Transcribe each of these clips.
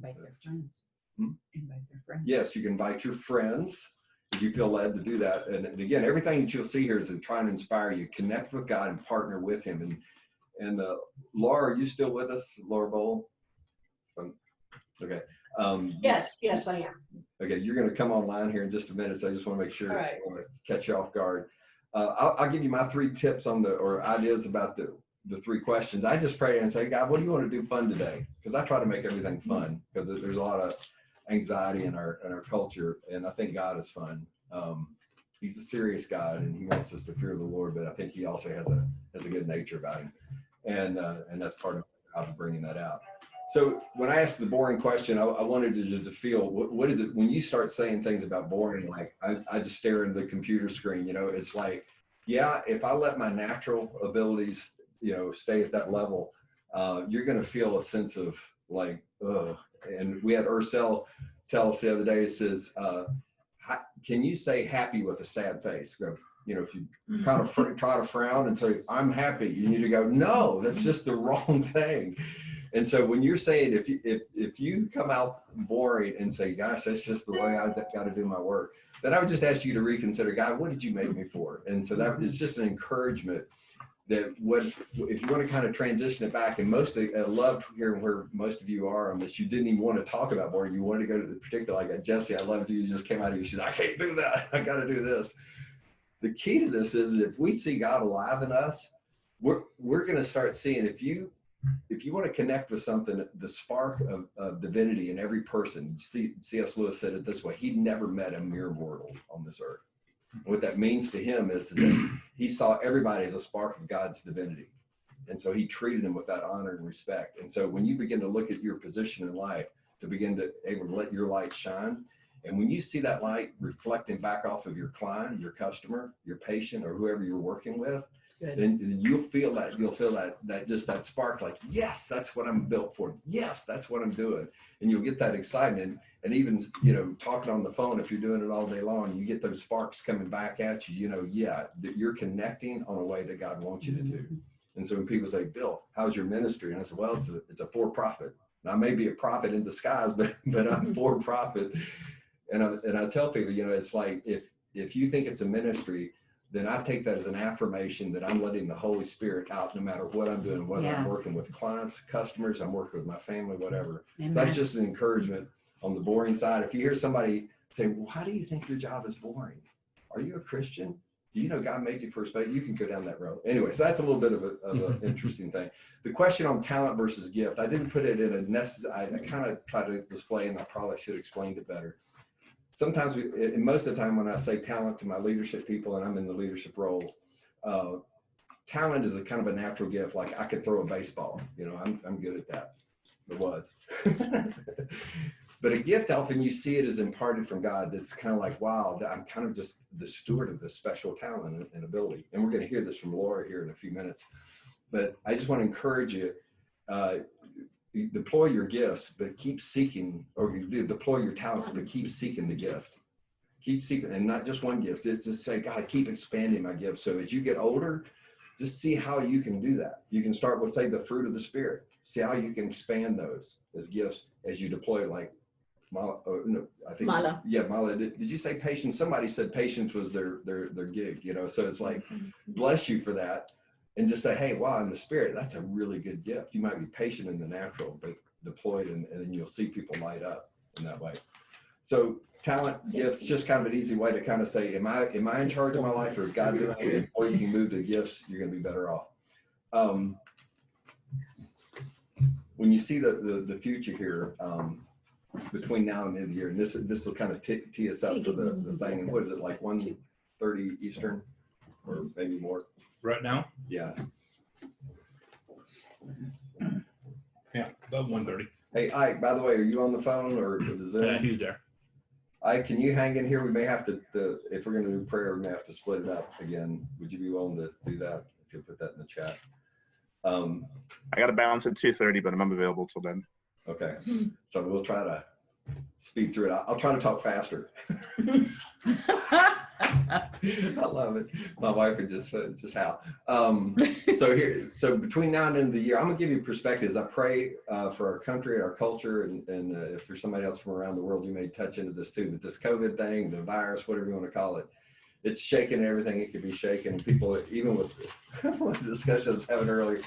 invite their friends. Invite their friends. Yes, you can invite your friends if you feel led to do that. And again, everything that you'll see here is to try and inspire you, connect with God and partner with him. And Laura, are you still with us, Laura Boal? Okay. Yes, I am. Okay, you're going to come online here in just a minute, so I just want to make sure I want to catch you off guard. I'll give you my 3 tips on or ideas about the 3 questions. I just pray and say, God, what do you want to do fun today? Because I try to make everything fun, because there's a lot of anxiety in our culture, and I think God is fun. He's a serious God, and he wants us to fear the Lord, but I think he also has a good nature about him, and that's part of how I'm bringing that out. So when I asked the boring question, I wanted you to feel, what is it when you start saying things about boring? Like I just stare into the computer screen, it's like, yeah, if I let my natural abilities, stay at that level, you're going to feel a sense of like, ugh. And we had Ursel tell us the other day, it says, can you say happy with a sad face? Go, if you kind of try to frown and say, I'm happy, you need to go, no, that's just the wrong thing. And so when you're saying, if you come out boring and say, gosh, that's just the way I got to do my work, then I would just ask you to reconsider, God, what did you make me for? And so that is just an encouragement that if you want to kind of transition it back, and I loved hearing where most of you are on this, you didn't even want to talk about boring. You wanted to go to the particular, like Jesse, I loved you just came out of you. She's like, I can't do that. I got to do this. The key to this is if we see God alive in us, we're going to start seeing, if you want to connect with something, the spark of divinity in every person. C.S. Lewis said it this way: he never met a mere mortal on this earth. What that means to him is that he saw everybody as a spark of God's divinity. And so he treated them with that honor and respect. And so when you begin to look at your position in life, to begin to able to let your light shine, and when you see that light reflecting back off of your client, your customer, your patient, or whoever you're working with, then you'll feel that just that spark, like, yes, that's what I'm built for. Yes, that's what I'm doing. And you'll get that excitement. And even, talking on the phone, if you're doing it all day long, you get those sparks coming back at you, that you're connecting on a way that God wants you to do. And so when people say, Bill, how's your ministry? And I said, well, it's a for-profit. Now, I may be a prophet in disguise, but I'm for-profit. And I tell people, it's like, if you think it's a ministry, then I take that as an affirmation that I'm letting the Holy Spirit out no matter what I'm doing, whether I'm working with clients, customers, I'm working with my family, whatever. So that's just an encouragement on the boring side. If you hear somebody say, well, how do you think your job is boring? Are you a Christian? Do you know God made you for a space? You can go down that road. Anyway, so that's a little bit of an interesting thing. The question on talent versus gift, I didn't put it in a necessary, I kind of try to display, and I probably should have explained it better. Sometimes, and most of the time when I say talent to my leadership people and I'm in the leadership roles, talent is a kind of a natural gift. Like I could throw a baseball, I'm good at that. It was. But a gift, often you see it as imparted from God. That's kind of like, wow, I'm kind of just the steward of this special talent and ability. And we're going to hear this from Laura here in a few minutes. But I just want to encourage you, deploy your gifts, but keep seeking, or deploy your talents, but keep seeking the gift. Keep seeking, and not just one gift. It's just say, God, keep expanding my gift. So as you get older, just see how you can do that. You can start with, say, the fruit of the Spirit. See how you can expand those as gifts as you deploy, like Mala. I think Mala. Yeah, Mala. Did you say patience? Somebody said patience was their gig. So it's like, bless you for that. And just say, hey, wow, in the Spirit, that's a really good gift. You might be patient in the natural, but deployed, and then you'll see people light up in that way. So talent, gifts, just kind of an easy way to kind of say, am I in charge of my life, or is God doing it? Or you can move to gifts, you're going to be better off. When you see the future here, between now and the end of the year, and this will kind of tee us up for the thing. And what is it, like 1:30 Eastern, or maybe more? Right now? Yeah. Yeah, about 1:30. Hey, Ike, by the way, are you on the phone or the Zoom? Yeah, he's there. Ike, can you hang in here? We may have to, if we're going to do prayer, we may have to split it up again. Would you be willing to do that? If you'll put that in the chat. I got to bounce at 2:30, but I'm available till then. Okay. So we'll try to speed through it. I'll try to talk faster. I love it. My wife would just howl. So between now and the end of the year, I'm gonna give you perspectives. I pray for our country, our culture, and if there's somebody else from around the world, you may touch into this too. But this COVID thing, the virus, whatever you want to call it, it's shaking everything it could be shaken. And people, even with the discussion I was having earlier,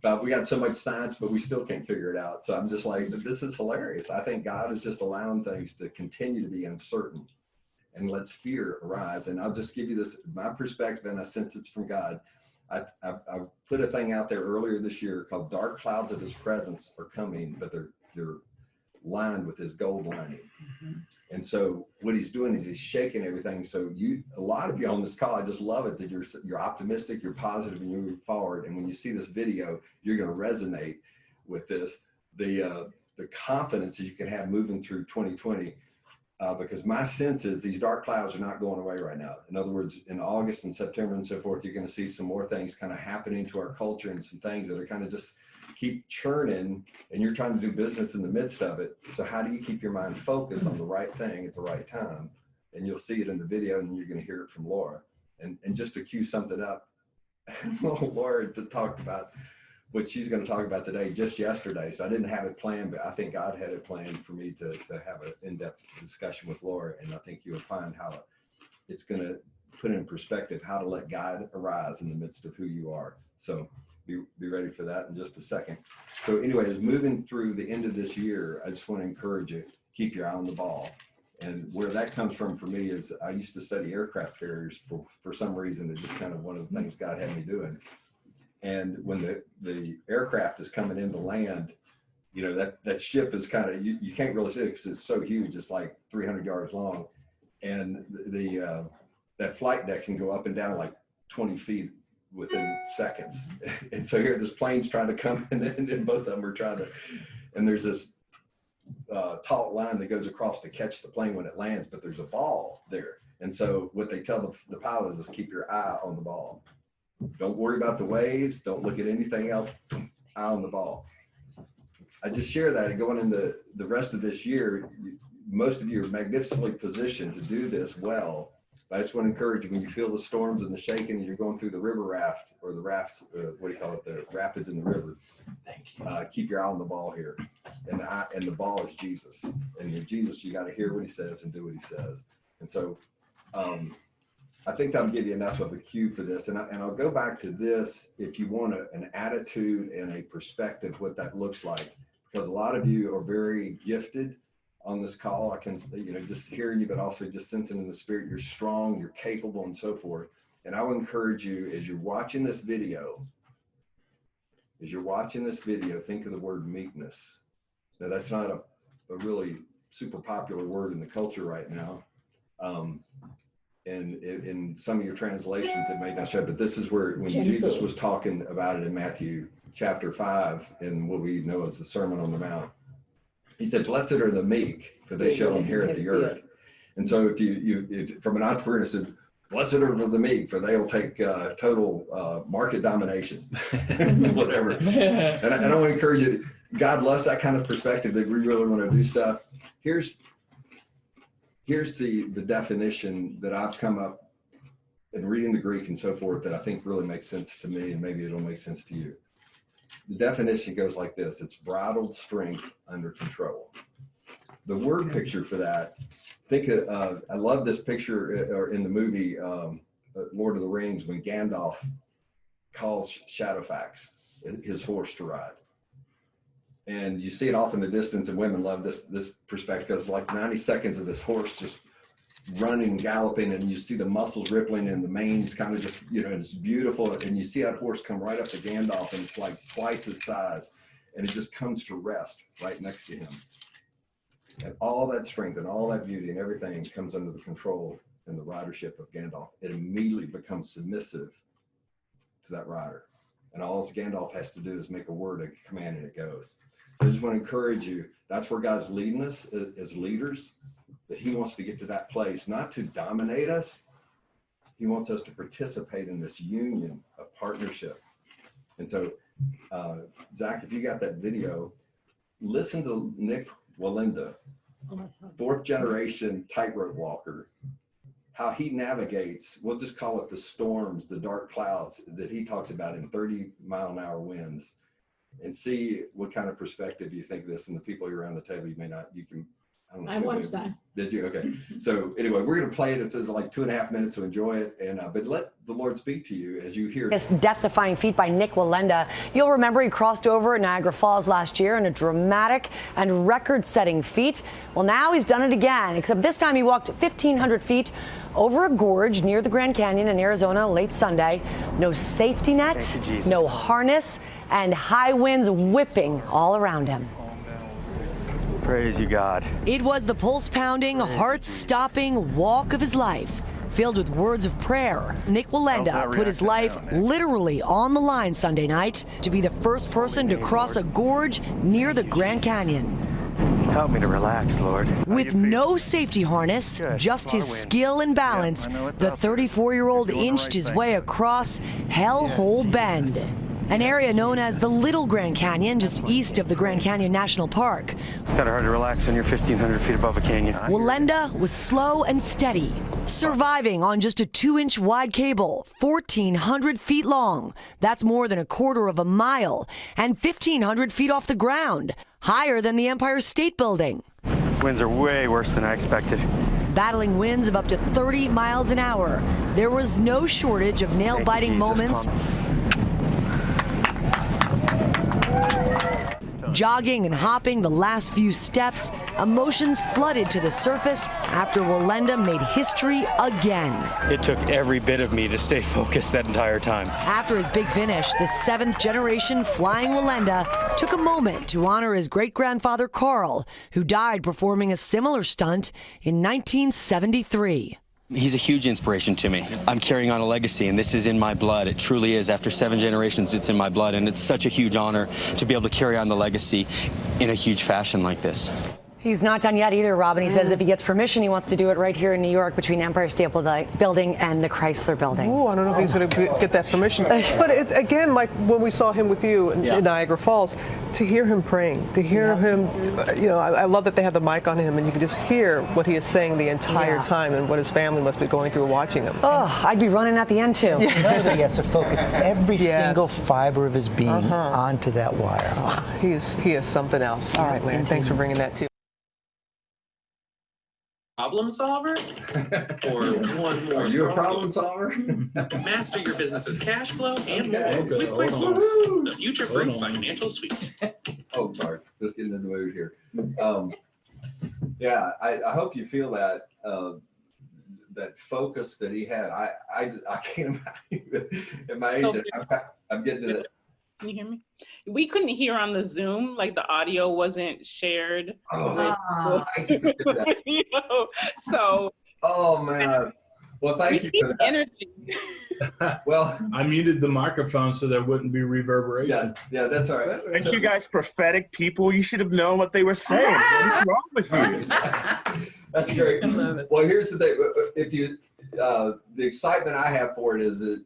about we got so much science, but we still can't figure it out. So I'm just like, this is hilarious. I think God is just allowing things to continue to be uncertain, and lets fear arise. And I'll just give you this, my perspective, and I sense it's from God. I put a thing out there earlier this year called "Dark Clouds of His Presence Are Coming," but they're lined with His gold lining. And so what He's doing is He's shaking everything. So a lot of you on this call, I just love it that you're optimistic, you're positive, and you're moving forward. And when you see this video, you're going to resonate with this, the confidence that you can have moving through 2020. Because my sense is these dark clouds are not going away right now. In other words, in August and September and so forth, you're going to see some more things kind of happening to our culture, and some things that are kind of just keep churning, and you're trying to do business in the midst of it. So how do you keep your mind focused on the right thing at the right time? And you'll see it in the video, and you're going to hear it from Laura. And just to cue something up, Laura talked about what she's going to talk about today just yesterday. So I didn't have it planned, but I think God had it planned for me to have an in-depth discussion with Laura. And I think you'll find how it's going to put in perspective how to let God arise in the midst of who you are. So be ready for that in just a second. So anyways, moving through the end of this year, I just want to encourage you, keep your eye on the ball. And where that comes from for me is I used to study aircraft carriers for some reason. It's just kind of one of the things God had me doing. And when the aircraft is coming into land, you know, that ship is kind of, you can't really see it because it's so huge. It's like 300 yards long. And that flight deck can go up and down like 20 feet within seconds. And so here there's planes trying to come in, and both of them are trying to, and there's this taut line that goes across to catch the plane when it lands, but there's a ball there. And so what they tell the pilots is keep your eye on the ball. Don't worry about the waves. Don't look at anything else. Eye on the ball. I just share that, and going into the rest of this year, most of you are magnificently positioned to do this well. But I just want to encourage you, when you feel the storms and the shaking, and you're going through the river raft, or the rafts, what do you call it, the rapids in the river. Keep your eye on the ball here. And the ball is Jesus. And in Jesus, you got to hear what He says and do what He says. And so I think that'll give you enough of a cue for this. And I'll go back to this if you want an attitude and a perspective, what that looks like. Because a lot of you are very gifted on this call. I can, just hearing you, but also just sensing in the spirit, you're strong, you're capable, and so forth. And I would encourage you, as you're watching this video, think of the word meekness. Now, that's not a really super popular word in the culture right now. And in some of your translations, it may not show, but this is where, when Jesus was talking about it in Matthew chapter 5, in what we know as the Sermon on the Mount, He said, "Blessed are the meek, for they shall inherit the earth." And so if you from an entrepreneur, it said, "Blessed are the meek, for they will take total market domination," whatever. And I want to encourage you, God loves that kind of perspective, that we really want to do stuff. Here's the definition that I've come up in reading the Greek and so forth that I think really makes sense to me, and maybe it'll make sense to you. The definition goes like this: it's bridled strength under control. The word picture for that, I love this picture or in the movie Lord of the Rings, when Gandalf calls Shadowfax, his horse, to ride. And you see it off in the distance, and women love this perspective, because like 90 seconds of this horse just running, galloping, and you see the muscles rippling, and the mane's kind of just, it's beautiful. And you see that horse come right up to Gandalf, and it's like twice his size, and it just comes to rest right next to him. And all that strength and all that beauty and everything comes under the control and the ridership of Gandalf. It immediately becomes submissive to that rider. And all Gandalf has to do is make a word, a command, and it goes. So I just want to encourage you, that's where God's leading us as leaders, that He wants to get to that place, not to dominate us. He wants us to participate in this union of partnership. And so, Zach, if you got that video, listen to Nik Wallenda. fourth generation tightrope walker, how he navigates, we'll just call it the storms, the dark clouds that he talks about in 30-mile-an-hour winds, and see what kind of perspective you think of this. And the people around the table, you may not, you can, I don't know. I watched that. Did you? Okay. So anyway, we're going to play it. It says like 2.5 minutes, so enjoy it. And but let the Lord speak to you as you hear. This death-defying feat by Nik Wallenda. You'll remember he crossed over at Niagara Falls last year in a dramatic and record-setting feat. Well, now he's done it again, except this time he walked 1,500 feet over a gorge near the Grand Canyon in Arizona late Sunday. No safety net, no harness, and high winds whipping all around him. Praise you, God. It was the pulse-pounding, heart-stopping walk of his life. Filled with words of prayer, Nik Wallenda put his life literally on the line Sunday night to be the first person to cross a gorge near the Grand Canyon. Help me to relax, Lord. With no safety harness, just his skill and balance, the 34-year-old inched his way across Hellhole Bend, an area known as the Little Grand Canyon, just east of the Grand Canyon National Park. It's kind of hard to relax when you're 1,500 feet above a canyon. Wallenda was slow and steady, surviving on just a 2-inch wide cable, 1,400 feet long. That's more than a quarter of a mile, and 1,500 feet off the ground, higher than the Empire State Building. Winds are way worse than I expected. Battling winds of up to 30 miles an hour, there was no shortage of nail-biting moments. Jogging and hopping the last few steps, emotions flooded to the surface after Wallenda made history again. It took every bit of me to stay focused that entire time. After his big finish, the 7th-generation flying Wallenda took a moment to honor his great-grandfather Carl, who died performing a similar stunt in 1973. He's a huge inspiration to me. I'm carrying on a legacy, and this is in my blood. It truly is. After 7 generations, it's in my blood, and it's such a huge honor to be able to carry on the legacy in a huge fashion like this. He's not done yet either, Robin. He says if he gets permission, he wants to do it right here in New York between Empire State Building and the Chrysler Building. Oh, I don't know if he's going to get that permission. But it's, again, like when we saw him with you in Niagara Falls, to hear him praying, to hear him, you know, I love that they have the mic on him and you can just hear what he is saying the entire time and what his family must be going through watching him. Oh, I'd be running at the end too. You know that he has to focus every single fiber of his being onto that wire. Oh, he is something else. All right, man. Thanks for bringing that too. Problem solver? Or one more? Are you a problem solver? Master your business's cash flow and more Okay. with QuickBooks, the future-proof financial suite. Oh, sorry. Just getting in the mood here. Yeah, I hope you feel that that focus that he had. I can't imagine at my age. I'm getting to that. Can you hear me? We couldn't hear on the Zoom, like the audio wasn't shared. Oh, thank you for doing that. You know, so. Oh man. Well, thank you for that. Energy. Well, I muted the microphone so there wouldn't be reverberation. Yeah, that's all right. Aren't you guys prophetic people? You should have known what they were saying. What's wrong with you? That's great. Well, here's the thing. If you, the excitement I have for it is that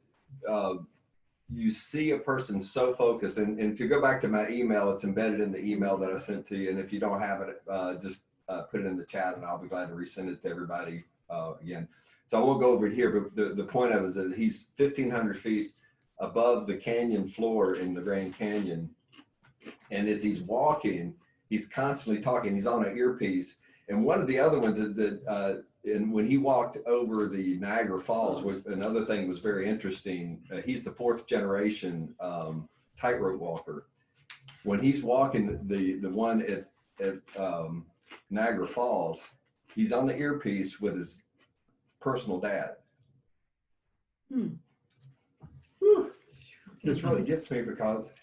you see a person so focused, and if you go back to my email, it's embedded in the email that I sent to you. And if you don't have it, just put it in the chat, and I'll be glad to resend it to everybody again. So I won't go over it here, but the point of it is that he's 1,500 feet above the canyon floor in the Grand Canyon, and as he's walking, he's constantly talking. He's on an earpiece. And one of the other ones that, and when he walked over the Niagara Falls, another thing was very interesting. He's the 4th generation tightrope walker. When he's walking the one at Niagara Falls, he's on the earpiece with his personal dad. This really gets me because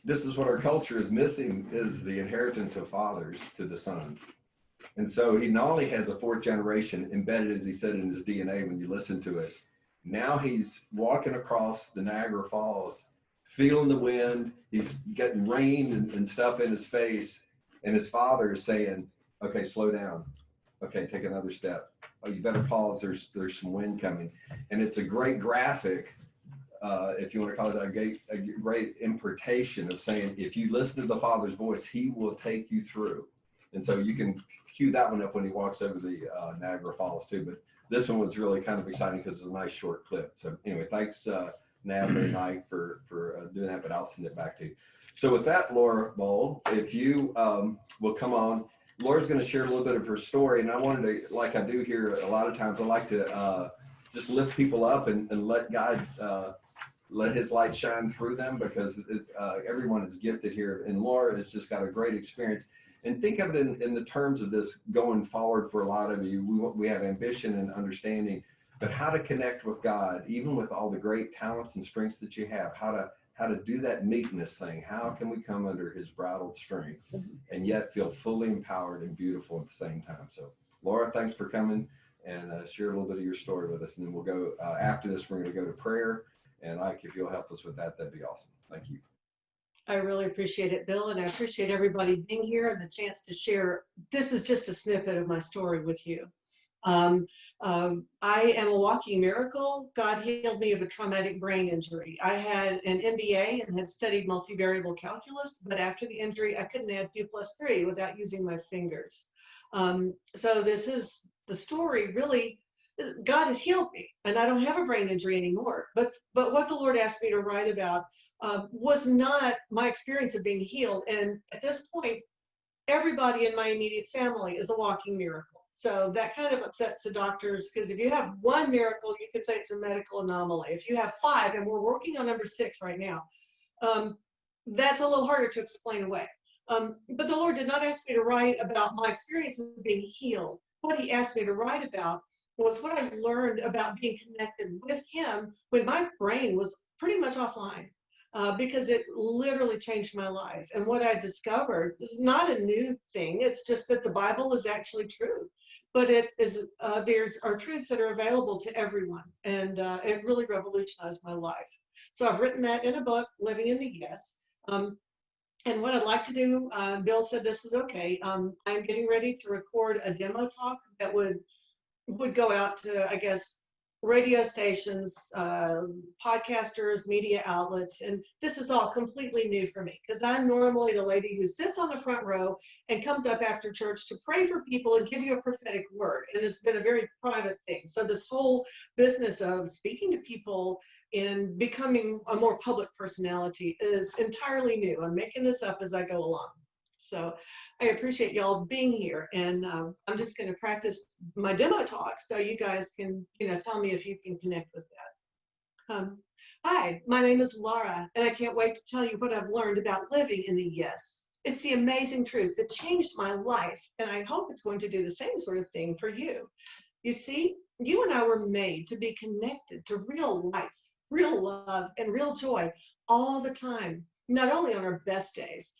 this is what our culture is missing, is the inheritance of fathers to the sons. And so he not only has a 4th generation embedded, as he said, in his DNA when you listen to it, now he's walking across the Niagara Falls, feeling the wind, he's getting rain and stuff in his face, and his father is saying, okay, slow down. Okay, take another step. Oh, you better pause, there's some wind coming. And it's a great graphic, if you want to call it a great impartation of saying, if you listen to the Father's voice, he will take you through. And so you can cue that one up when he walks over the Niagara Falls too. But this one was really kind of exciting because it's a nice short clip. So anyway, thanks Natalie and Ike for doing that, but I'll send it back to you. So with that, Laura Boal, if you will come on, Laura's going to share a little bit of her story. And I wanted to, like I do here a lot of times, I like to just lift people up and let God, let his light shine through them, because everyone is gifted here. And Laura has just got a great experience. And think of it in the terms of this going forward for a lot of you. We have ambition and understanding, but how to connect with God, even with all the great talents and strengths that you have, how to do that meekness thing. How can we come under his bridled strength and yet feel fully empowered and beautiful at the same time? So Laura, thanks for coming and share a little bit of your story with us. And then we'll go, after this, we're going to go to prayer. And Ike, if you'll help us with that, that'd be awesome. Thank you. I really appreciate it, Bill, and I appreciate everybody being here and the chance to share. This is just a snippet of my story with you. I am a walking miracle. God healed me of a traumatic brain injury. I had an MBA and had studied multivariable calculus, but after the injury, I couldn't add 2 + 3 without using my fingers. So this is the story, really. God has healed me, and I don't have a brain injury anymore. But what the Lord asked me to write about was not my experience of being healed. And at this point, everybody in my immediate family is a walking miracle. So that kind of upsets the doctors, because if you have 1 miracle, you could say it's a medical anomaly. If you have 5, and we're working on number 6 right now, that's a little harder to explain away. But the Lord did not ask me to write about my experience of being healed. What he asked me to write about was what I learned about being connected with him when my brain was pretty much offline, because it literally changed my life. And what I discovered is not a new thing. It's just that the Bible is actually true, but it is, are truths that are available to everyone. And it really revolutionized my life. So I've written that in a book, Living in the Yes. And what I'd like to do, Bill said this was okay. I'm getting ready to record a demo talk that would go out to, I guess, radio stations, podcasters, media outlets. And this is all completely new for me, because I'm normally the lady who sits on the front row and comes up after church to pray for people and give you a prophetic word. And it's been a very private thing. So this whole business of speaking to people and becoming a more public personality is entirely new. I'm making this up as I go along. So I appreciate y'all being here, and I'm just going to practice my demo talk so you guys can, tell me if you can connect with that. Hi, my name is Laura, and I can't wait to tell you what I've learned about living in the yes. It's the amazing truth that changed my life, and I hope it's going to do the same sort of thing for you. You see, you and I were made to be connected to real life, real love, and real joy all the time, not only on our best days,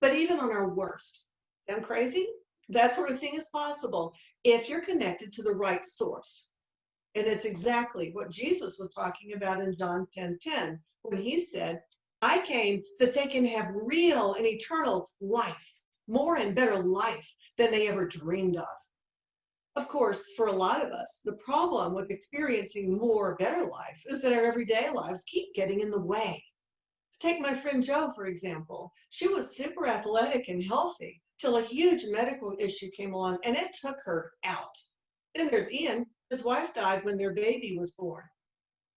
but even on our worst. Sound crazy? That sort of thing is possible if you're connected to the right source. And it's exactly what Jesus was talking about in John 10:10, when he said, I came that they can have real and eternal life, more and better life than they ever dreamed of. Of course, for a lot of us, the problem with experiencing more better life is that our everyday lives keep getting in the way. Take my friend Jo, for example. She was super athletic and healthy till a huge medical issue came along, and it took her out. Then there's Ian. His wife died when their baby was born.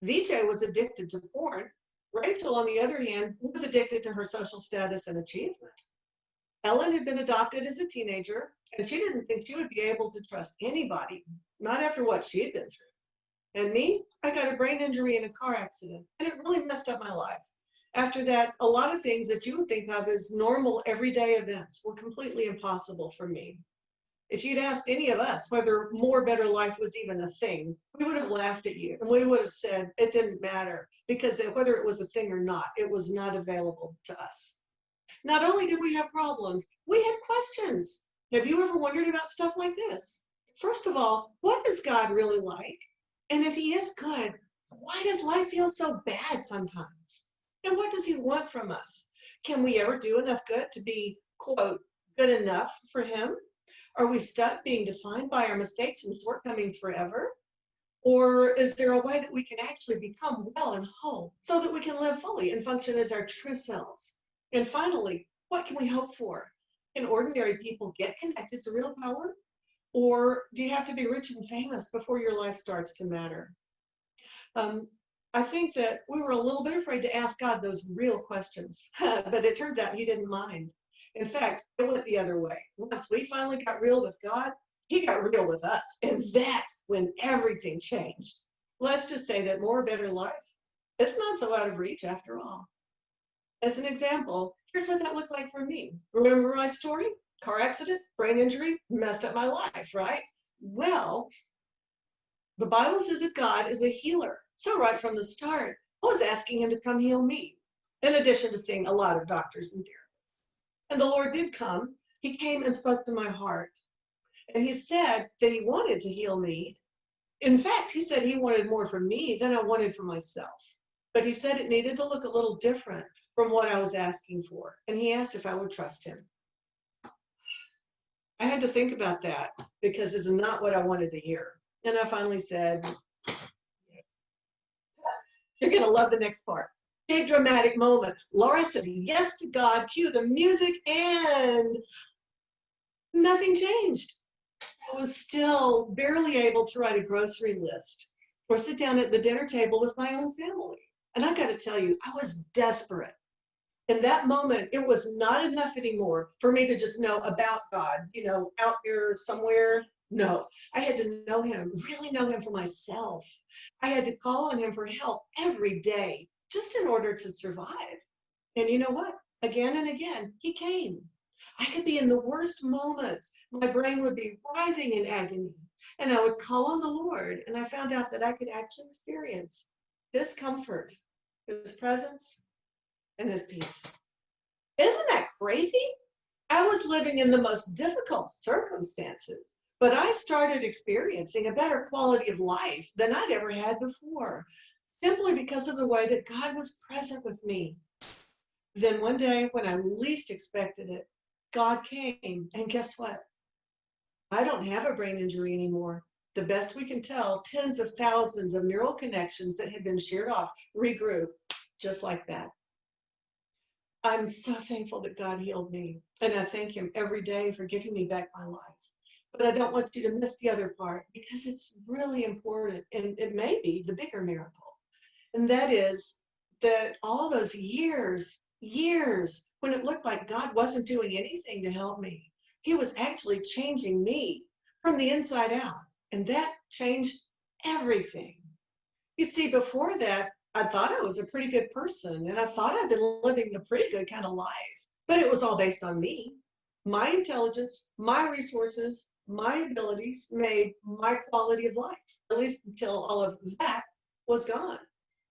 VJ was addicted to porn. Rachel, on the other hand, was addicted to her social status and achievement. Ellen had been adopted as a teenager, and she didn't think she would be able to trust anybody, not after what she had been through. And me, I got a brain injury in a car accident, and it really messed up my life. After that, a lot of things that you would think of as normal everyday events were completely impossible for me. If you'd asked any of us whether more better life was even a thing, we would have laughed at you, and we would have said it didn't matter, because whether it was a thing or not, it was not available to us. Not only did we have problems, we had questions. Have you ever wondered about stuff like this? First of all, what is God really like? And if he is good, why does life feel so bad sometimes? And what does he want from us? Can we ever do enough good to be, quote, good enough for him? Are we stuck being defined by our mistakes and shortcomings forever? Or is there a way that we can actually become well and whole so that we can live fully and function as our true selves? And finally, what can we hope for? Can ordinary people get connected to real power? Or do you have to be rich and famous before your life starts to matter? I think that we were a little bit afraid to ask God those real questions, but it turns out he didn't mind. In fact, it went the other way. Once we finally got real with God, he got real with us. And that's when everything changed. Let's just say that more better life, it's not so out of reach after all. As an example, here's what that looked like for me. Remember my story? Car accident, brain injury, messed up my life, right? Well, the Bible says that God is a healer. So right from the start, I was asking him to come heal me, in addition to seeing a lot of doctors and therapists. And the Lord did come. He came and spoke to my heart. And he said that he wanted to heal me. In fact, he said he wanted more for me than I wanted for myself. But he said it needed to look a little different from what I was asking for. And he asked if I would trust him. I had to think about that because it's not what I wanted to hear. And I finally said, you're going to love the next part. Big dramatic moment. Laura says yes to God, cue the music, and nothing changed. I was still barely able to write a grocery list or sit down at the dinner table with my own family. And I got to tell you, I was desperate. In that moment, it was not enough anymore for me to just know about God, out there somewhere. No, I had to know him, really know him for myself. I had to call on him for help every day, just in order to survive. And you know what? Again and again, he came. I could be in the worst moments. My brain would be writhing in agony. And I would call on the Lord, and I found out that I could actually experience his comfort, his presence, and his peace. Isn't that crazy? I was living in the most difficult circumstances, but I started experiencing a better quality of life than I'd ever had before, simply because of the way that God was present with me. Then one day, when I least expected it, God came, and guess what? I don't have a brain injury anymore. The best we can tell, tens of thousands of neural connections that had been sheared off regrew just like that. I'm so thankful that God healed me, and I thank him every day for giving me back my life. But I don't want you to miss the other part because it's really important, and it may be the bigger miracle. And that is that all those years, when it looked like God wasn't doing anything to help me, he was actually changing me from the inside out. And that changed everything. You see, before that, I thought I was a pretty good person, and I thought I'd been living a pretty good kind of life, but it was all based on me. My intelligence, my resources, my abilities made my quality of life, at least until all of that was gone.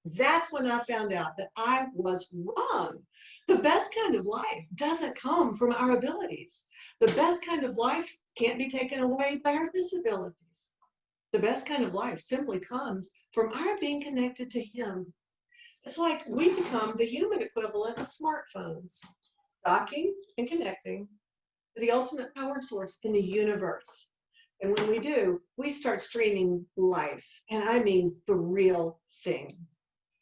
That's when I found out that I was wrong. The best kind of life doesn't come from our abilities. The best kind of life can't be taken away by our disabilities. The best kind of life simply comes from our being connected to him. It's like we become the human equivalent of smartphones, docking and connecting to the ultimate power source in the universe. And when we do, we start streaming life, and I mean the real thing.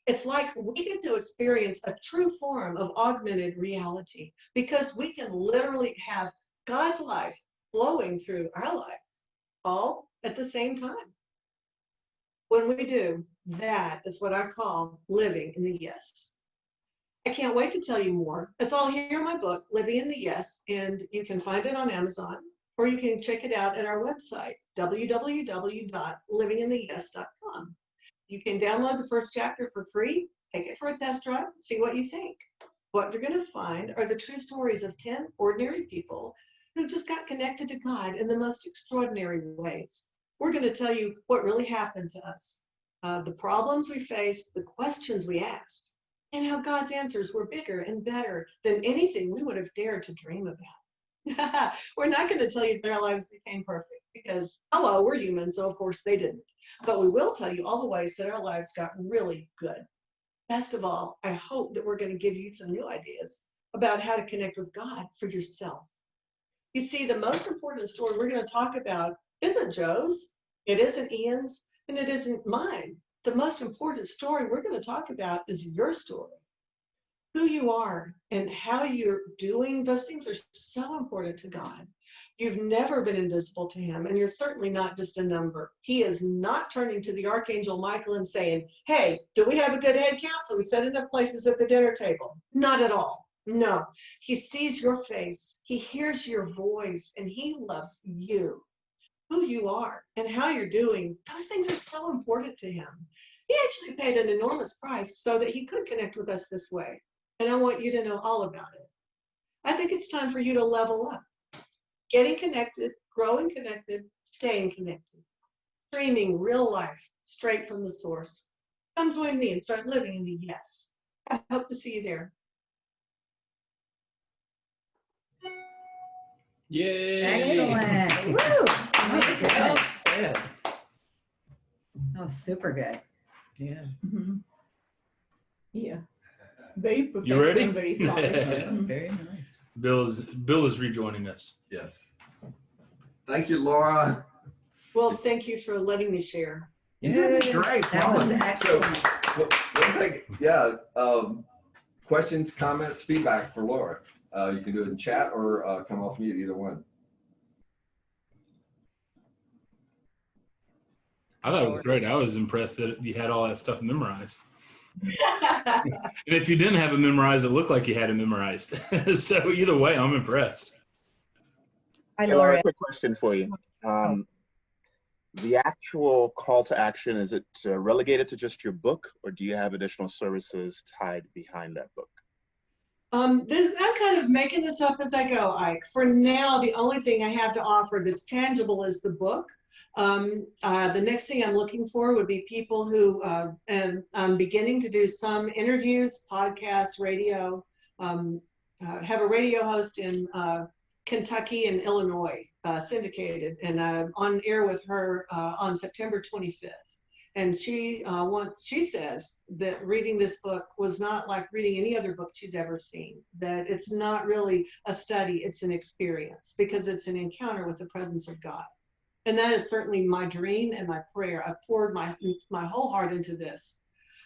It's like we get to experience a true form of augmented reality because we can literally have God's life flowing through our life, all at the same time. When we do, that is what I call living in the yes. I can't wait to tell you more. It's all here in my book, Living in the Yes, and you can find it on Amazon, or you can check it out at our website, www.livingintheyes.com. You can download the first chapter for free, take it for a test drive, see what you think. What you're going to find are the true stories of 10 ordinary people who just got connected to God in the most extraordinary ways. We're going to tell you what really happened to us, the problems we faced, the questions we asked, and how God's answers were bigger and better than anything we would have dared to dream about. We're not going to tell you that our lives became perfect because, hello, we're human, so of course they didn't. But we will tell you all the ways that our lives got really good. Best of all, I hope that we're going to give you some new ideas about how to connect with God for yourself. You see, the most important story we're going to talk about isn't Joe's, it isn't Ian's, and it isn't mine. The most important story we're going to talk about is your story. who you are and how you're doing, those things are so important to God. You've never been invisible to him, and you're certainly not just a number. He is not turning to the Archangel Michael and saying, hey, do we have a good head count? So we set enough places at the dinner table. Not at all. No. He sees your face. He hears your voice, and he loves you, who you are, and how you're doing. Those things are so important to him. He actually paid an enormous price so that he could connect with us this way. And I want you to know all about it. I think it's time for you to level up. Getting connected, growing connected, staying connected. Streaming real life straight from the source. Come join me and start living in the yes. I hope to see you there. Yay! Excellent. Woo! That was good. That was super good. Yeah. Yeah. Very You professional, ready? very polished. Very nice. Bill is rejoining us. Yes. Thank you, Laura. Well, thank you for letting me share. You did great. That was Flawless. excellent. So, one thing, yeah, questions, comments, feedback for Laura. You can do it in chat or come off mute, either one. I thought it was great. I was impressed that you had all that stuff memorized. And if you didn't have it memorized, it looked like you had it memorized. So either way, I'm impressed. Hi, Hey, Laura, quick question for you. The actual call to action, is it relegated to just your book, or do you have additional services tied behind that book? I'm kind of making this up as I go, Ike. For now, the only thing I have to offer that's tangible is the book. The next thing I'm looking for would be people who, and I'm beginning to do some interviews, podcasts, radio, have a radio host in Kentucky and Illinois, syndicated, and I'm on air with her on September 25th. And she says that reading this book was not like reading any other book she's ever seen, that it's not really a study, it's an experience, because it's an encounter with the presence of God. And that is certainly my dream and my prayer. I've poured my whole heart into this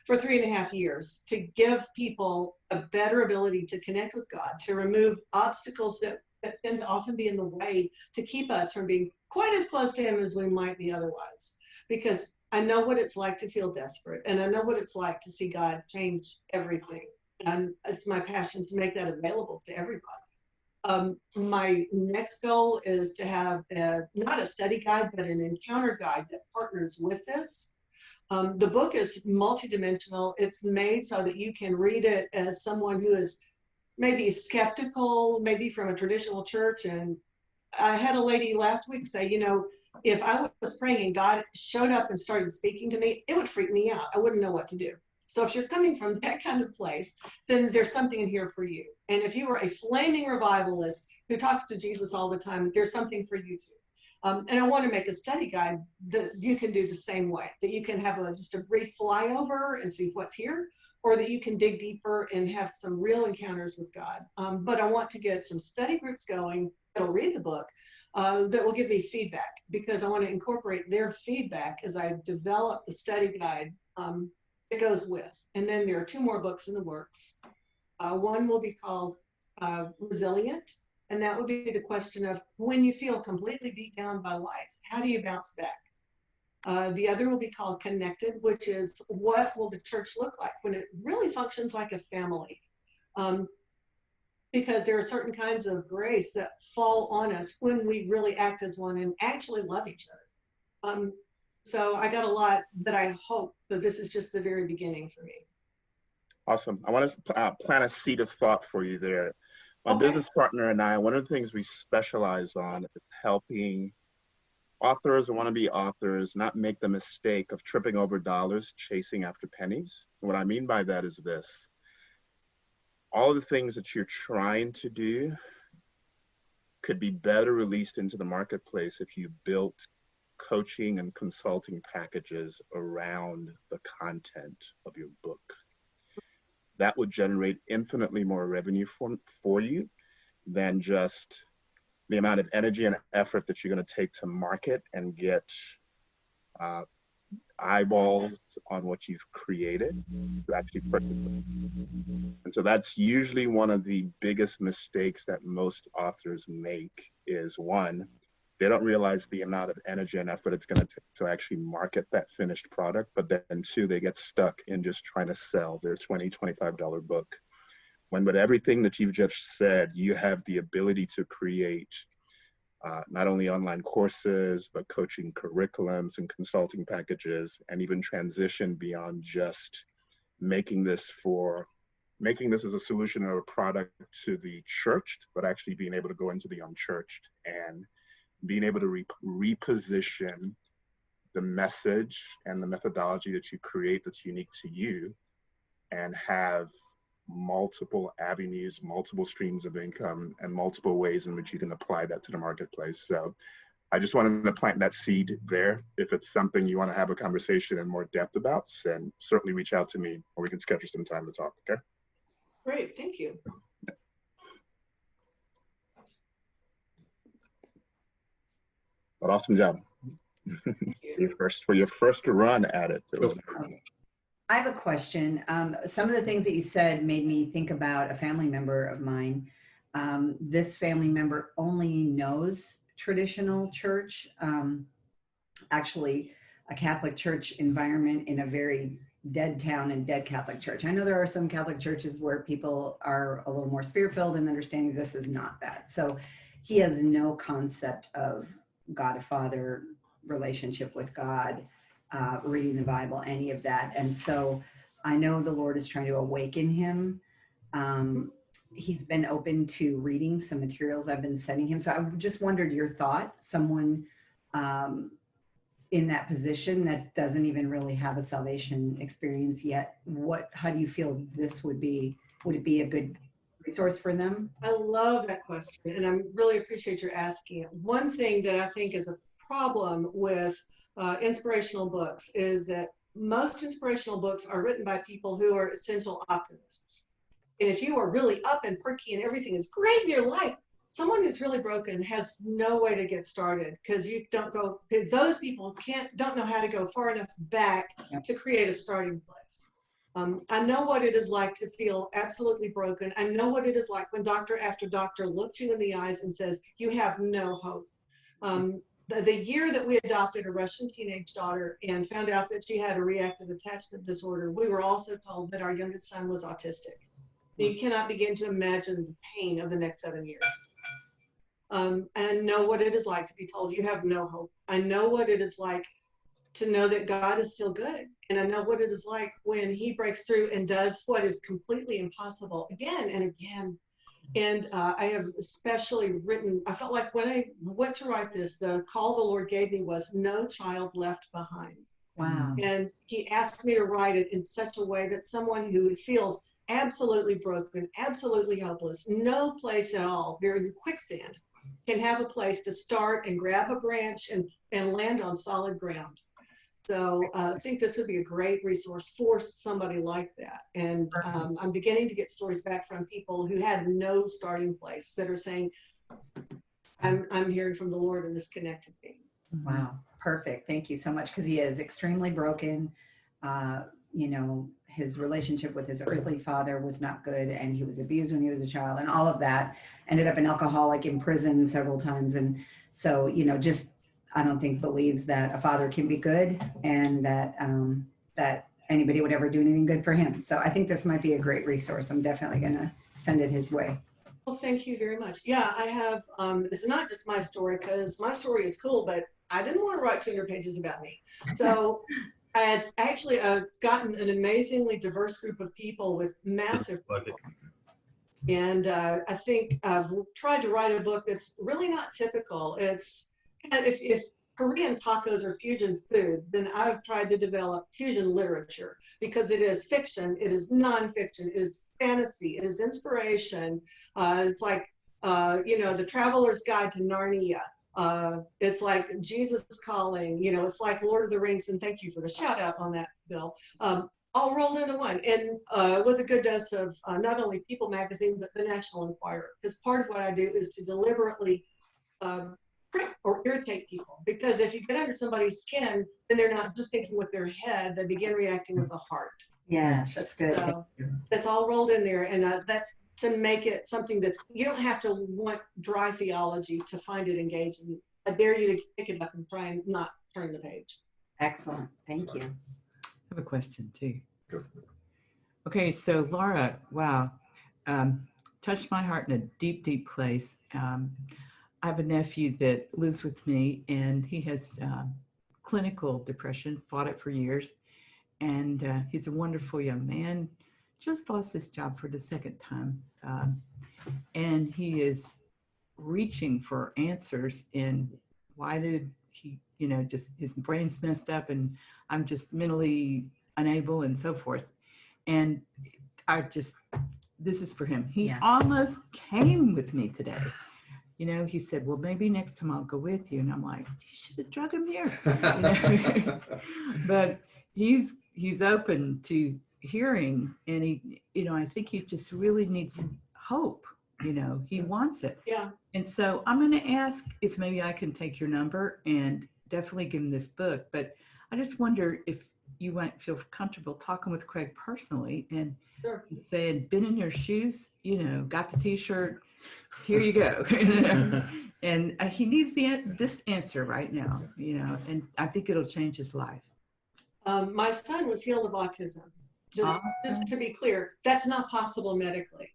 for 3.5 years to give people a better ability to connect with God, to remove obstacles that tend to often be in the way to keep us from being quite as close to him as we might be otherwise. Because I know what it's like to feel desperate, and I know what it's like to see God change everything. And it's my passion to make that available to everybody. My next goal is to have not a study guide, but an encounter guide that partners with this. The book is multidimensional. It's made so that you can read it as someone who is maybe skeptical, maybe from a traditional church. And I had a lady last week say, you know, if I was praying and God showed up and started speaking to me, it would freak me out. I wouldn't know what to do. So if you're coming from that kind of place, then there's something in here for you. And if you are a flaming revivalist who talks to Jesus all the time, there's something for you too. And I want to make a study guide that you can do the same way, that you can have just a brief flyover and see what's here, or that you can dig deeper and have some real encounters with God. But I want to get some study groups going that'll read the book, that will give me feedback, because I want to incorporate their feedback as I develop the study guide that goes with. And then there are 2 more books in the works. One will be called Resilient, and that would be the question of when you feel completely beat down by life, how do you bounce back? The other will be called Connected, which is what will the church look like when it really functions like a family? Because there are certain kinds of grace that fall on us when we really act as one and actually love each other. So I got a lot that I hope that this is just the very beginning for me. Awesome. I want to plant a seed of thought for you there. My business partner and I, one of the things we specialize on is helping authors or wannabe authors not make the mistake of tripping over dollars chasing after pennies. And what I mean by that is this. All the things that you're trying to do could be better released into the marketplace if you built coaching and consulting packages around the content of your book. That would generate infinitely more revenue for you than just the amount of energy and effort that you're going to take to market and get eyeballs on what you've created to actually purchase it. And so that's usually one of the biggest mistakes that most authors make is one, they don't realize the amount of energy and effort it's going to take to actually market that finished product. But then two, they get stuck in just trying to sell their $20, $25 book. When with everything that you've just said, you have the ability to create not only online courses, but coaching curriculums and consulting packages, and even transition beyond just making this as a solution or a product to the churched, but actually being able to go into the unchurched and being able to reposition the message and the methodology that you create that's unique to you and have multiple avenues, multiple streams of income, and multiple ways in which you can apply that to the marketplace. So I just wanted to plant that seed there. If it's something you want to have a conversation in more depth about, then certainly reach out to me or we can schedule some time to talk, okay? Great, thank you. But awesome job. For your first run at it. I have a question. Some of the things that you said made me think about a family member of mine. This family member only knows traditional church, actually a Catholic church environment in a very dead town and dead Catholic church. I know there are some Catholic churches where people are a little more spirit-filled and understanding this is not that. So he has no concept of God a Father, relationship with God, reading the Bible, any of that. And so I know the Lord is trying to awaken him. He's been open to reading some materials I've been sending him. So I just wondered your thought, someone in that position that doesn't even really have a salvation experience yet. How do you feel this would be? Would it be a good resource for them? I love that question, and I really appreciate your asking it. One thing that I think is a problem with inspirational books is that most inspirational books are written by people who are essential optimists. And if you are really up and perky and everything is great in your life, someone who's really broken has no way to get started because those people don't know how to go far enough back to create a starting place. I know what it is like to feel absolutely broken. I know what it is like when doctor after doctor looks you in the eyes and says, you have no hope. The year that we adopted a Russian teenage daughter and found out that she had a reactive attachment disorder, we were also told that our youngest son was autistic. You cannot begin to imagine the pain of the next 7 years. And I know what it is like to be told you have no hope. I know what it is like to know that God is still good. And I know what it is like when he breaks through and does what is completely impossible again and again. And I have especially written, I felt like when I went to write this, the call the Lord gave me was no child left behind. Wow. And he asked me to write it in such a way that someone who feels absolutely broken, absolutely hopeless, no place at all, they're in quicksand, can have a place to start and grab a branch and land on solid ground. So I think this would be a great resource for somebody like that. And I'm beginning to get stories back from people who had no starting place that are saying, I'm hearing from the Lord and this connected me. Wow, perfect. Thank you so much. Because he is extremely broken. His relationship with his earthly father was not good, and he was abused when he was a child, and all of that. Ended up an alcoholic in prison several times. And so, I don't think believes that a father can be good and that that anybody would ever do anything good for him. So I think this might be a great resource. I'm definitely going to send it his way. Well, thank you very much. Yeah, I have, it's not just my story because my story is cool, but I didn't want to write 200 pages about me. So it's actually, I've gotten an amazingly diverse group of people with massive and I think I've tried to write a book that's really not typical. It's, if Korean tacos are fusion food, then I've tried to develop fusion literature because it is fiction, it is nonfiction, it is fantasy, it is inspiration. It's like, the Traveler's Guide to Narnia. It's like Jesus Calling, it's like Lord of the Rings, and thank you for the shout out on that, Bill. All rolled into one, and with a good dose of not only People magazine, but the National Enquirer, because part of what I do is to deliberately prick or irritate people. Because if you get under somebody's skin, then they're not just thinking with their head, they begin reacting with the heart. Yes, that's good. So that's all rolled in there. And that's to make it something that's, you don't have to want dry theology to find it engaging. I dare you to pick it up and try and not turn the page. Excellent. Thank you. I have a question too. Go for it. Okay, so Laura, wow, touched my heart in a deep, deep place. I have a nephew that lives with me, and he has clinical depression, fought it for years, and he's a wonderful young man, just lost his job for the second time, and he is reaching for answers in why did he, you know, just his brain's messed up and I'm just mentally unable and so forth. And I just, this is for him. He almost came with me today. You know, he said, well, maybe next time I'll go with you. And I'm like, you should have drug him here. You know? But he's open to hearing, and he, you know, I think he just really needs hope. You know, he wants it. Yeah. And so I'm going to ask if maybe I can take your number and definitely give him this book. But I just wonder if you might feel comfortable talking with Craig personally and saying, been in your shoes, you know, got the t-shirt, here you go. You know? And he needs this answer right now, you know, and I think it'll change his life. My son was healed of autism. Just to be clear, that's not possible medically.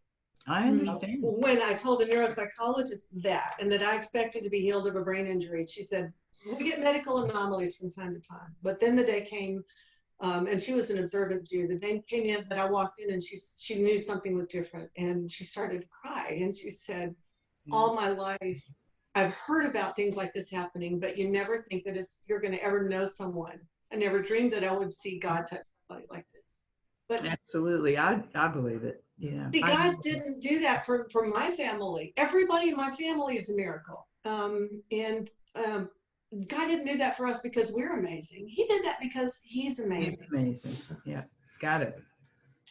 I understand. When I told the neuropsychologist that, and that I expected to be healed of a brain injury, she said, we get medical anomalies from time to time. But then the day came, and she was an observant Jew. The day came in that I walked in and she knew something was different, and she started to cry. And she said, all my life, I've heard about things like this happening, but you never think that you're going to ever know someone. I never dreamed that I would see God touch somebody like this. But absolutely, I believe it. Yeah. See, God didn't do that for my family. Everybody in my family is a miracle. And God didn't do that for us because we're amazing. He did that because he's amazing. He's amazing. Yeah. Got it.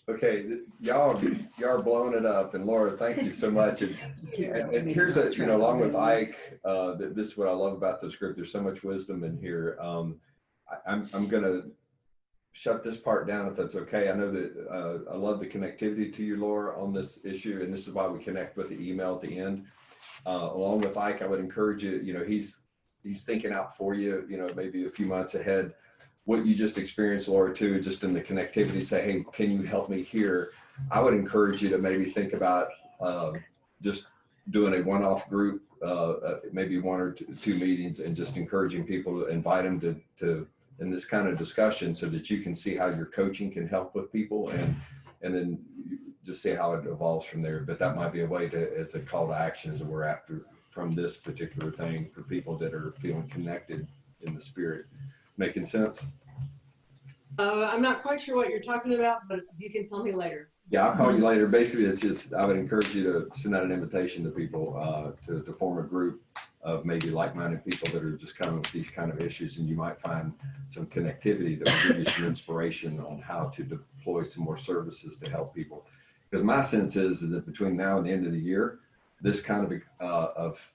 Okay, y'all are blowing it up, and Laura, thank you so much. And here's a, you know, along with Ike, this is what I love about this group. There's so much wisdom in here. I'm gonna shut this part down if that's okay. I know that I love the connectivity to you, Laura, on this issue, and this is why we connect with the email at the end. Along with Ike, I would encourage you. You know, he's thinking out for you. You know, maybe a few months ahead. What you just experienced, Laura, too, just in the connectivity, say, hey, can you help me here? I would encourage you to maybe think about just doing a one-off group, maybe one or two meetings, and just encouraging people to invite them to in this kind of discussion so that you can see how your coaching can help with people, and then just see how it evolves from there. But that might be a way to, as a call to action, as we're after from this particular thing for people that are feeling connected in the spirit. Making sense? I'm not quite sure what you're talking about, but you can tell me later. Yeah, I'll call you later. Basically, it's just, I would encourage you to send out an invitation to people to form a group of maybe like-minded people that are just coming with these kind of issues, and you might find some connectivity that will give you some inspiration on how to deploy some more services to help people. Because my sense is that between now and the end of the year, this kind of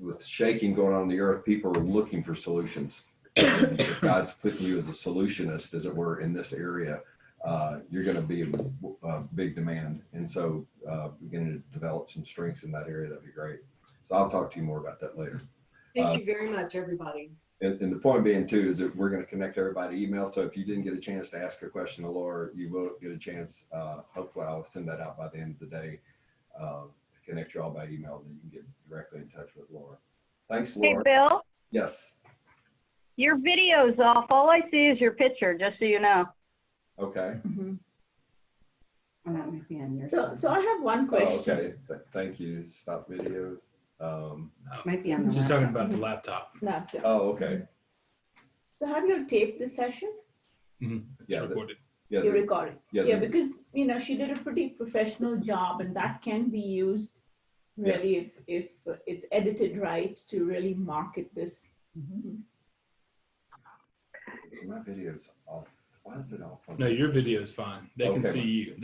with shaking going on in the earth, people are looking for solutions. And if God's putting you as a solutionist, as it were, in this area, you're going to be a big demand. And so beginning to develop some strengths in that area, that'd be great. So I'll talk to you more about that later. Thank you very much, everybody. And the point being, too, is that we're going to connect everybody email. So if you didn't get a chance to ask a question to Laura, you will get a chance. Hopefully, I'll send that out by the end of the day. Connect you all by email, then you can get directly in touch with Laura. Thanks, Laura. Hey, Bill. Yes. Your video's off. All I see is your picture, just so you know. Okay. So I have one question. Oh, okay. Thank you. Stop video. Might be on the just talking about the laptop. Laptop. Oh, okay. So have you taped the session? Mm-hmm. Yeah, recorded. Yeah, you recorded. Yeah, the, because you know she did a pretty professional job, and that can be used really if it's edited right to really market this. So my video's off. Why is it off? No, your video is fine. They can Okay. see you.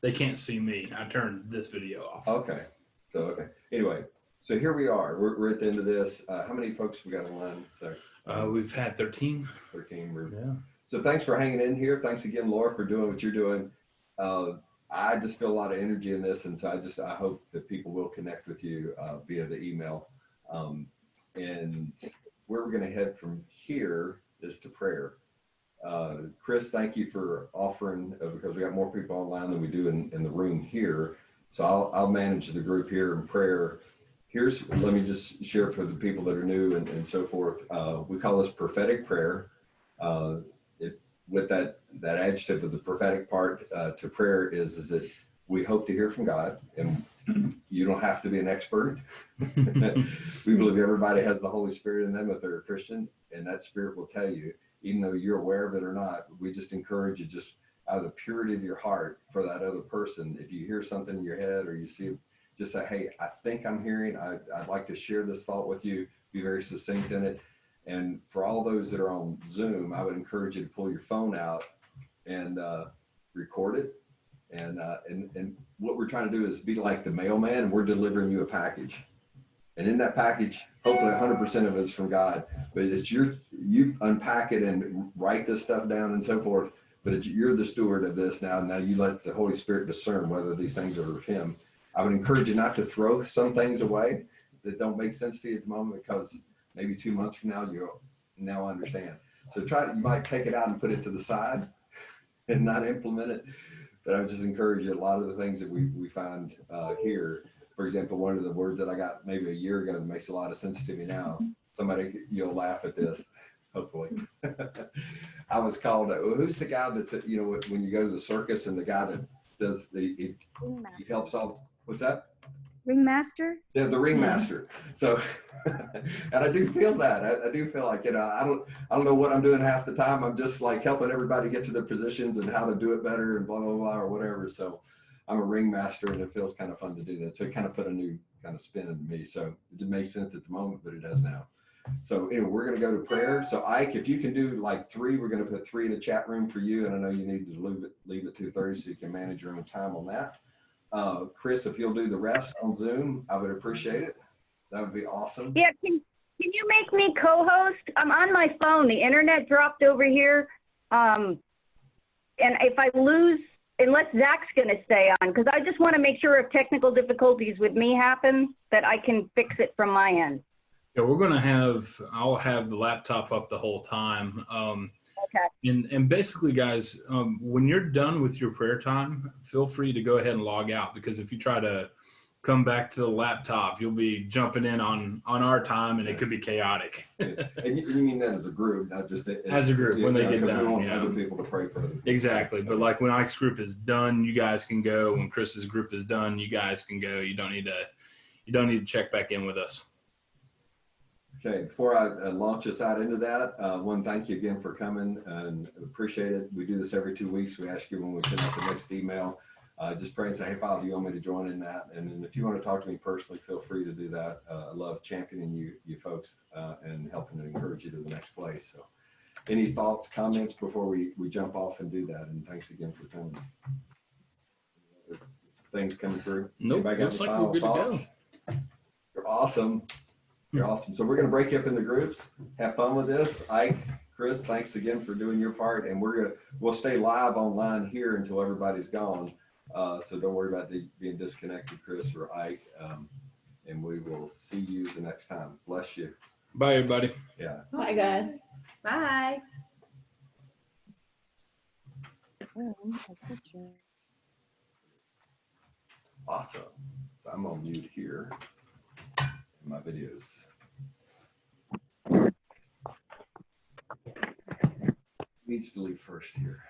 They can't see me. I turned this video off. Okay. So, okay. Anyway, So here we are. We're at the end of this. How many folks we got online? So we've had 13. 13. Yeah. So thanks for hanging in here. Thanks again, Laura, for doing what you're doing. I just feel a lot of energy in this, and so I hope that people will connect with you via the email. And where we're going to head from here is to prayer. Chris, thank you for offering, because we got more people online than we do in the room here. So I'll manage the group here in prayer. Let me just share for the people that are new and so forth. We call this prophetic prayer. With that adjective of the prophetic part to prayer is that we hope to hear from God, and you don't have to be an expert. We believe everybody has the Holy Spirit in them if they're a Christian, and that Spirit will tell you, even though you're aware of it or not. We just encourage you, just out of the purity of your heart for that other person. If you hear something in your head or you see it, just say, hey, I think I'm hearing, I'd like to share this thought with you, be very succinct in it. And for all those that are on Zoom, I would encourage you to pull your phone out and record it. And what we're trying to do is be like the mailman, and we're delivering you a package. And in that package, hopefully 100% of it's from God, but it's you unpack it and write this stuff down and so forth. But you're the steward of this now. Now you let the Holy Spirit discern whether these things are of Him. I would encourage you not to throw some things away that don't make sense to you at the moment, because maybe 2 months from now, you'll now understand. So you might take it out and put it to the side and not implement it. But I would just encourage you, a lot of the things that we find here, for example, one of the words that I got maybe a year ago that makes a lot of sense to me now, you'll laugh at this, hopefully. I was called, who's the guy that's, when you go to the circus and the guy that does he helps all, what's that? Ringmaster? Yeah, the ringmaster. So, and I do feel that. I do feel like, I don't know what I'm doing half the time. I'm just like helping everybody get to their positions and how to do it better and blah, blah, blah, or whatever. So I'm a ringmaster, and it feels kind of fun to do that. So it kind of put a new kind of spin into me. So it didn't make sense at the moment, but it does now. So anyway, we're going to go to prayer. So Ike, if you can do like 3, we're going to put 3 in the chat room for you. And I know you need to leave at 2:30 so you can manage your own time on that. Chris, if you'll do the rest on Zoom, I would appreciate it. That would be awesome. Yeah, can you make me co-host? I'm on my phone. The internet dropped over here. And if I lose, unless Zach's going to stay on, because I just want to make sure if technical difficulties with me happen, that I can fix it from my end. Yeah, I'll have the laptop up the whole time. Okay. And basically, guys, when you're done with your prayer time, feel free to go ahead and log out, because if you try to come back to the laptop, you'll be jumping in on our time, and it could be chaotic. And you mean that as a group, not just as a group when they get done. We want other people to pray for them. Exactly. But like when Ike's group is done, you guys can go. When Chris's group is done, you guys can go. You don't need to check back in with us. Okay, before I launch us out into that, one, thank you again for coming, and appreciate it. We do this every 2 weeks. We ask you when we send out the next email, just pray and say, hey, Father, do you want me to join in that? And then if you want to talk to me personally, feel free to do that. I love championing you folks and helping to encourage you to the next place. So any thoughts, comments before we jump off and do that? And thanks again for coming. Things coming through? Nope, Anybody got looks any like final we're good thoughts? to go. You're awesome. You're awesome. So we're going to break you up into groups. Have fun with this. Ike, Chris, thanks again for doing your part. And we'll stay live online here until everybody's gone. So don't worry about being disconnected, Chris or Ike. And we will see you the next time. Bless you. Bye, everybody. Yeah. Bye, guys. Bye. Awesome. So I'm on mute here. My videos. Needs to leave first here.